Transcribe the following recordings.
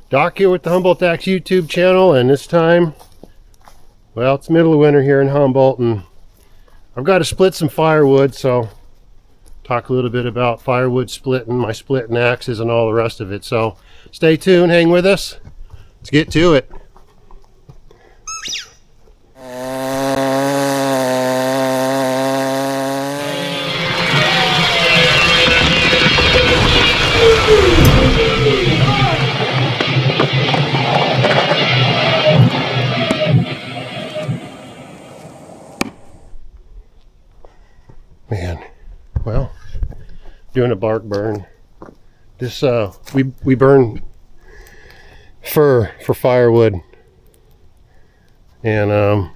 Doc here with the Humboldt Axe YouTube channel, and this time, well, it's middle of winter here in Humboldt, and I've got to split some firewood, so talk a little bit about firewood splitting, my splitting axes, and all the rest of it. So stay tuned, hang with us. Let's get to it. Man, well, doing a bark burn. This we burn fir for firewood, and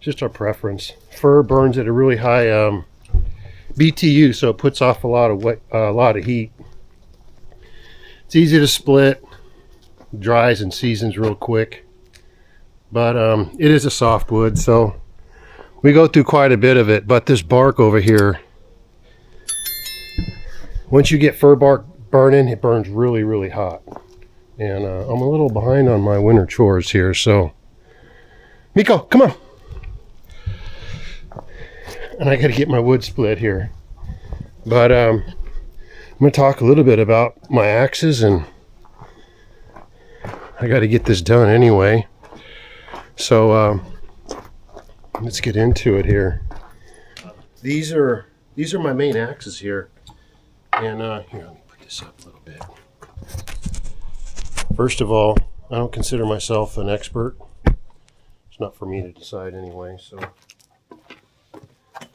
just our preference. Fir burns at a really high BTU, so it puts off a lot of heat. It's easy to split, dries and seasons real quick, but it is a softwood, so we go through quite a bit of it. But this bark over here, once you get fir bark burning, it burns really, really hot. And I'm a little behind on my winter chores here, so Miko, come on. And I got to get my wood split here. But I'm going to talk a little bit about my axes, and I got to get this done anyway. So let's get into it here. These are my main axes here, and here, let me put this up a little bit. First of all, I don't consider myself an expert. It's not for me to decide anyway. So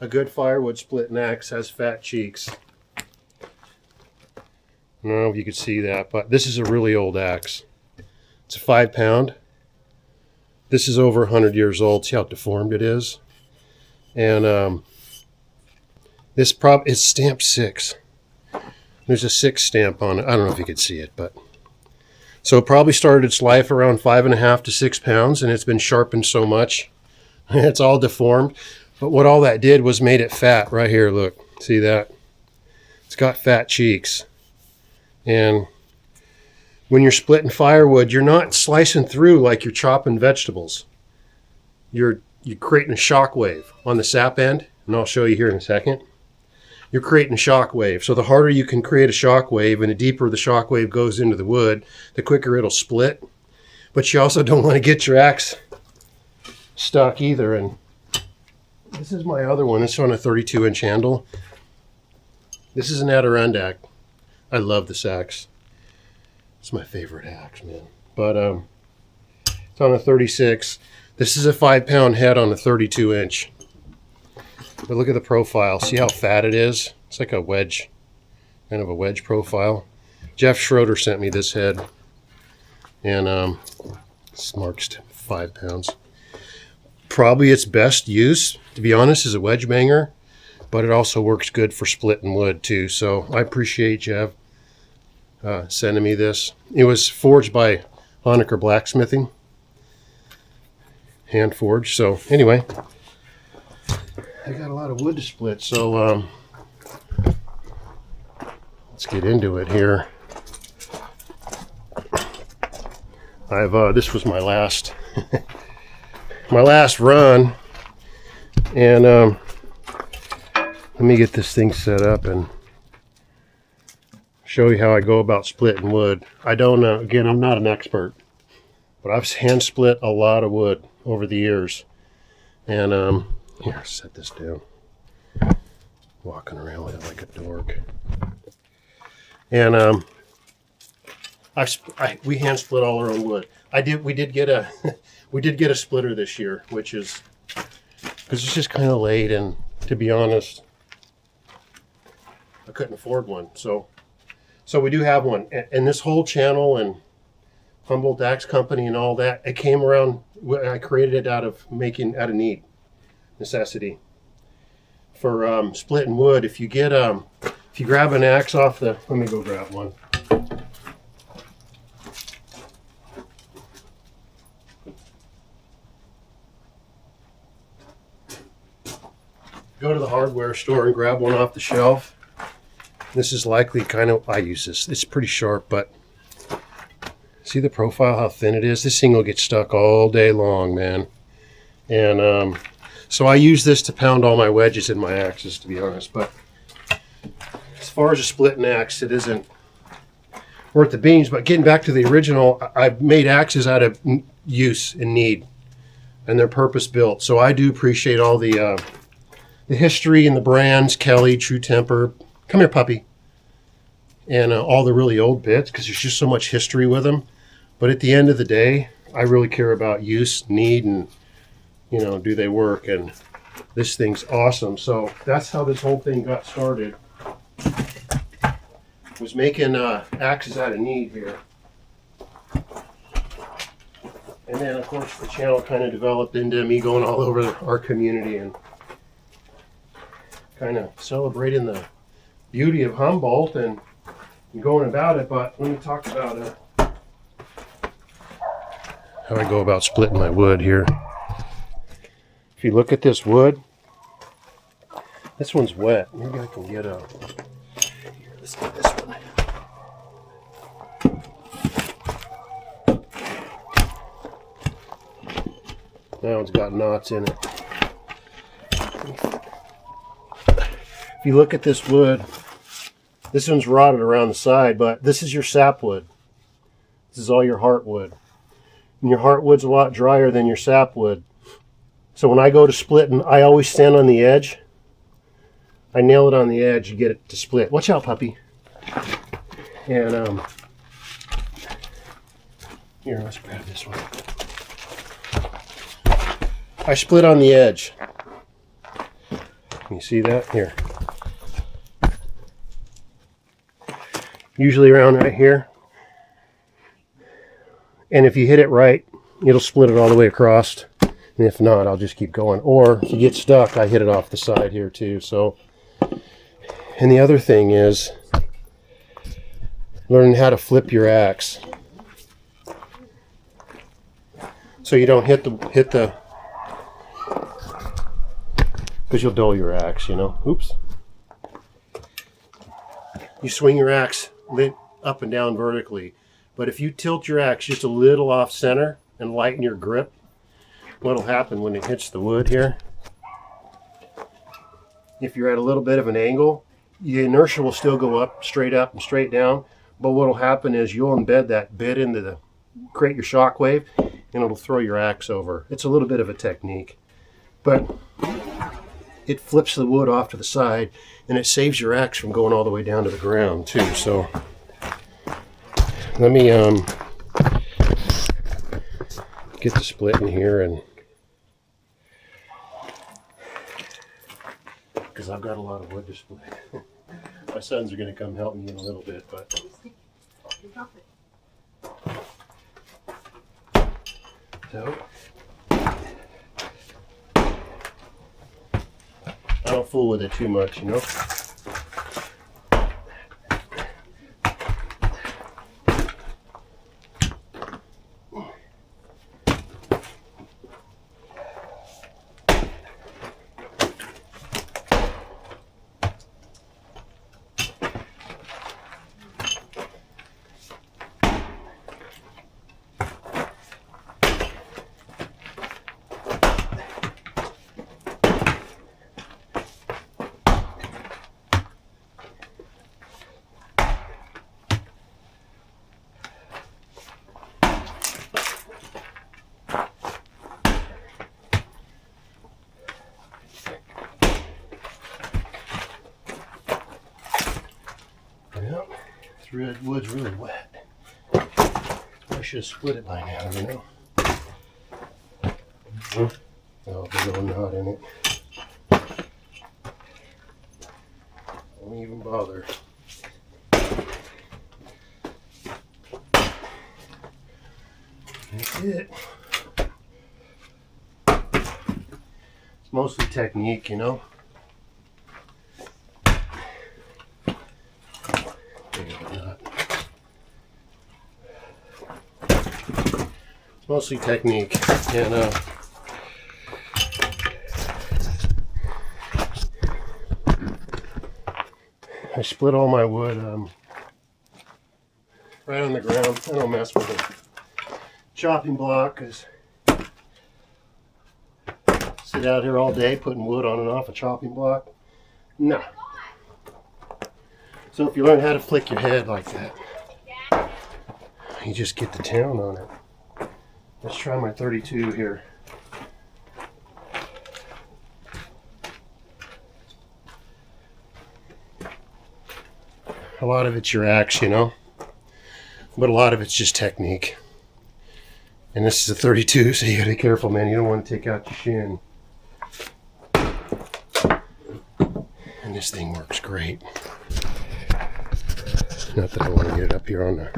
a good firewood splitting axe has fat cheeks. I don't know if you could see that, but this is a really old axe. It's a 5-pound. This is over 100 years old. See how deformed it is? And it's stamped 6. There's a 6 stamp on it. I don't know if you could see it, but so it probably started its life around 5.5 to 6 pounds, and it's been sharpened so much. It's all deformed. But what all that did was made it fat right here. Look, see that? It's got fat cheeks. And when you're splitting firewood, you're not slicing through like you're chopping vegetables. You're creating a shock wave on the sap end, and I'll show you here in a second. You're creating a shock wave. So the harder you can create a shock wave and the deeper the shock wave goes into the wood, the quicker it'll split. But you also don't want to get your axe stuck either. And this is my other one. It's on a 32-inch handle. This is an Adirondack. I love this axe. It's my favorite axe, man. But it's on a 36. This is a 5-pound head on a 32-inch. But look at the profile. See how fat it is? It's like a wedge, kind of a wedge profile. Jeff Schroeder sent me this head, and this marks 5 pounds. Probably its best use, to be honest, is a wedge banger, but it also works good for splitting wood too. So I appreciate Jeff sending me this. It was forged by Honecker Blacksmithing, hand forged. So anyway, I got a lot of wood to split, so let's get into it here. This was my last my last run, and let me get this thing set up and show you how I go about splitting wood. I don't know, again, I'm not an expert, but I've hand split a lot of wood over the years. And here, set this down. Walking around with it like a dork. And we hand split all our own wood. We did get a splitter this year, which is because it's just kind of late, and to be honest, I couldn't afford one. So we do have one. And this whole channel and Humboldt Axe Company and all that, it came around. I created it out of need, necessity, for splitting wood. If you grab an axe off the, let me go grab one. Go to the hardware store and grab one off the shelf. This is likely I use this. It's pretty sharp, but See the profile, how thin it is? This thing will get stuck all day long, man. And so I use this to pound all my wedges in my axes, to be honest. But as far as a splitting axe, it isn't worth the beans. But getting back to the original, I made axes out of use and need, and they're purpose built. So I do appreciate all the history and the brands, Kelly, True Temper. Come here, puppy. And all the really old bits, because there's just so much history with them. But at the end of the day, I really care about use, need, and, you know, do they work? And this thing's awesome. So that's how this whole thing got started. Was making axes out of need here. And then, of course, the channel kind of developed into me going all over our community and kind of celebrating the beauty of Humboldt and going about it. But let me talk about how I go about splitting my wood here. If you look at this wood, this one's wet. Maybe I can get a... Here, let's get this one. That one's got knots in it. If you look at this wood, this one's rotted around the side, but this is your sapwood. This is all your heartwood. And your heartwood's a lot drier than your sapwood. So when I go to splitting, I always stand on the edge. I nail it on the edge, you get it to split. Watch out, puppy. And here, let's grab this one. I split on the edge. Can you see that? Here. Usually around right here. And if you hit it right, it'll split it all the way across. And if not, I'll just keep going. Or if you get stuck, I hit it off the side here too. So, and the other thing is learning how to flip your axe. So you don't hit the, because you'll dull your axe, you know. Oops. You swing your axe up and down vertically. But if you tilt your axe just a little off center and lighten your grip, what'll happen when it hits the wood here, if you're at a little bit of an angle, the inertia will still go up and straight down. But what'll happen is you'll embed that bit into the, create your shock wave, and it'll throw your axe over. It's a little bit of a technique. But it flips the wood off to the side, and it saves your axe from going all the way down to the ground too. So let me get the split in here, and because I've got a lot of wood to split. My sons are going to come help me in a little bit, but so I don't fool with it too much, you know. Well, this wood's really wet. I should have split it by now, you know. Oh, big old knot in it. Don't even bother. That's it. It's mostly technique, you know. It's mostly technique, and I split all my wood right on the ground. I don't mess with the chopping block because sit out here all day putting wood on and off a chopping block. No. So if you learn how to flick your head like that, you just get the town on it. Let's try my 32 here. A lot of it's your axe, you know, but a lot of it's just technique. And this is a 32, so you gotta be careful, man. You don't want to take out your shin. And this thing works great. Not that I want to get it up here on the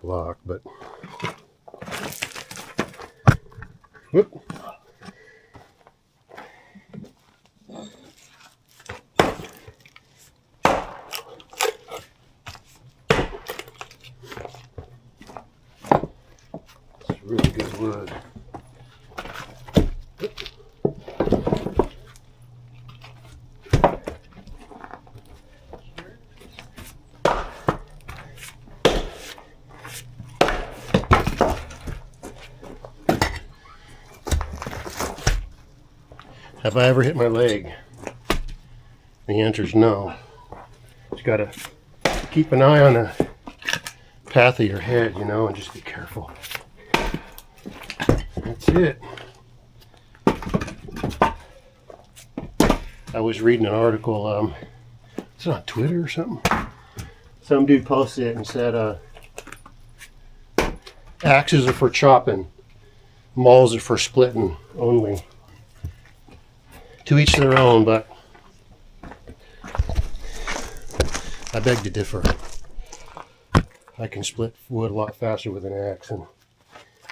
block, but whoop. It's really good wood. Have I ever hit my leg? The answer is no. Just gotta keep an eye on the path of your head, you know, and just be careful. That's it. I was reading an article, it's on Twitter or something. Some dude posted it and said, axes are for chopping, mauls are for splitting only. To each their own, but I beg to differ. I can split wood a lot faster with an axe, and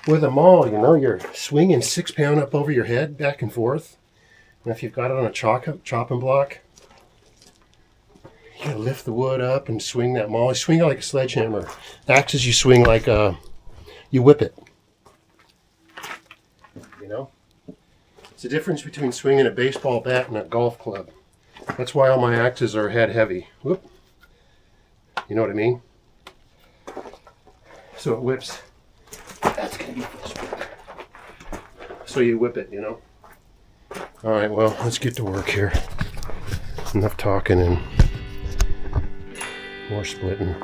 with a maul, you know, you're swinging 6 pound up over your head, back and forth. And if you've got it on a chopping block, you gotta lift the wood up and swing that maul. You swing it like a sledgehammer. Axes, you swing like you whip it. You know? It's the difference between swinging a baseball bat and a golf club. That's why all my axes are head heavy. Whoop. You know what I mean? So it whips. That's gonna be full split. So you whip it, you know? All right, well, let's get to work here. Enough talking and more splitting.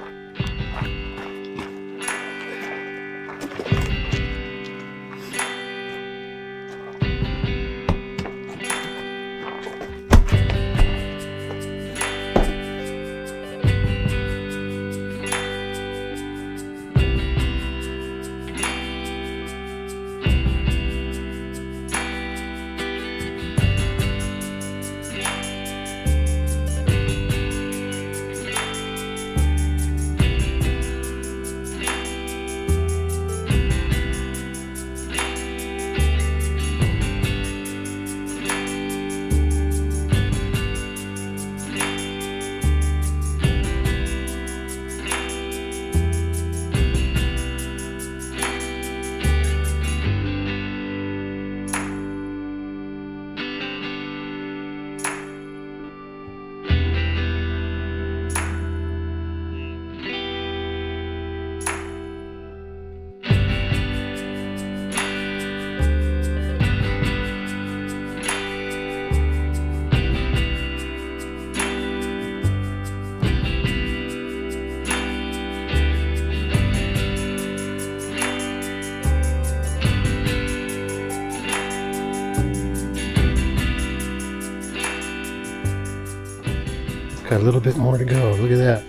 Got a little bit more to go. Look at that.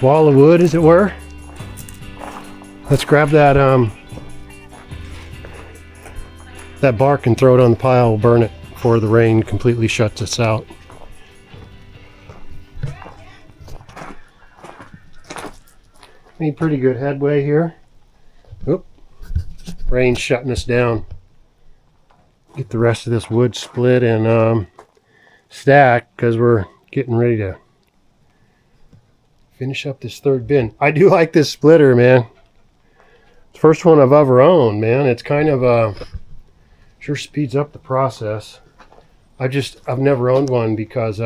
Wall of wood, as it were. Let's grab that that bark and throw it on the pile. We'll burn it before the rain completely shuts us out. Made pretty good headway here. Oop. Rain's shutting us down. Get the rest of this wood split and stacked because we're getting ready to finish up this third bin. I do like this splitter, man. It's the first one I've ever owned, man. It's kind of sure speeds up the process. I've never owned one because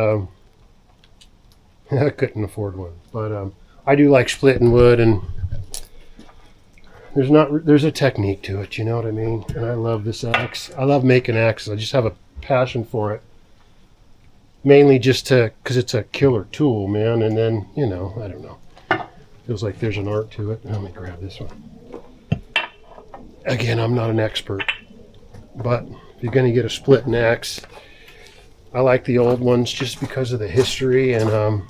I couldn't afford one, but I do like splitting wood, and there's a technique to it, you know what I mean? And I love this axe. I love making axes. I just have a passion for it. Mainly just because it's a killer tool, man. And then, you know, I don't know. Feels like there's an art to it. Let me grab this one. Again, I'm not an expert, but if you're going to get a splitting axe, I like the old ones just because of the history, and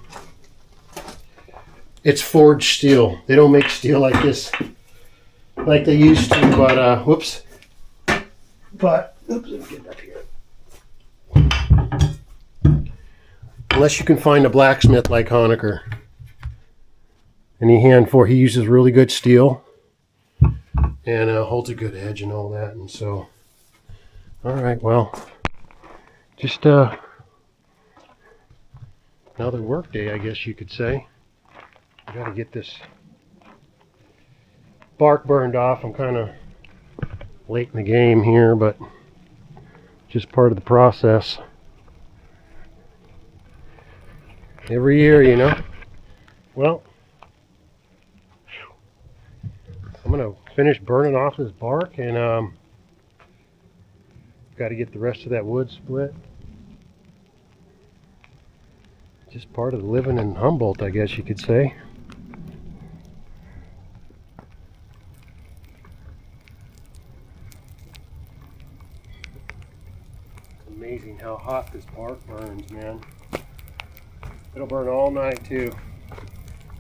it's forged steel. They don't make steel like this, like they used to, but whoops. But oops, let me get up here. Unless you can find a blacksmith like Honecker, and he uses really good steel and holds a good edge and all that. And so, all right, well, just another work day, I guess you could say. I got to get this bark burned off. I'm kind of late in the game here, but just part of the process. Every year, you know. Well, I'm going to finish burning off this bark, and got to get the rest of that wood split. Just part of living in Humboldt, I guess you could say. It's amazing how hot this bark burns, man. It'll burn all night too.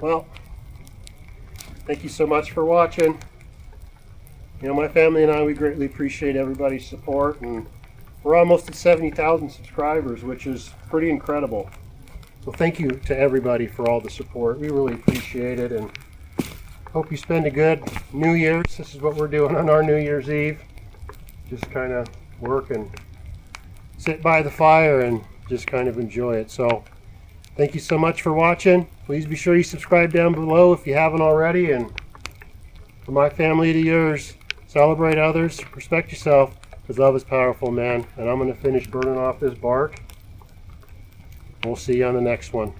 Well, thank you so much for watching. You know, my family and I, we greatly appreciate everybody's support, and we're almost at 70,000 subscribers, which is pretty incredible. So thank you to everybody for all the support. We really appreciate it, and hope you spend a good New Year's. This is what we're doing on our New Year's Eve. Just kind of work and sit by the fire and just kind of enjoy it. So thank you so much for watching. Please be sure you subscribe down below if you haven't already. And from my family to yours, celebrate others, respect yourself, because love is powerful, man. And I'm going to finish burning off this bark. We'll see you on the next one.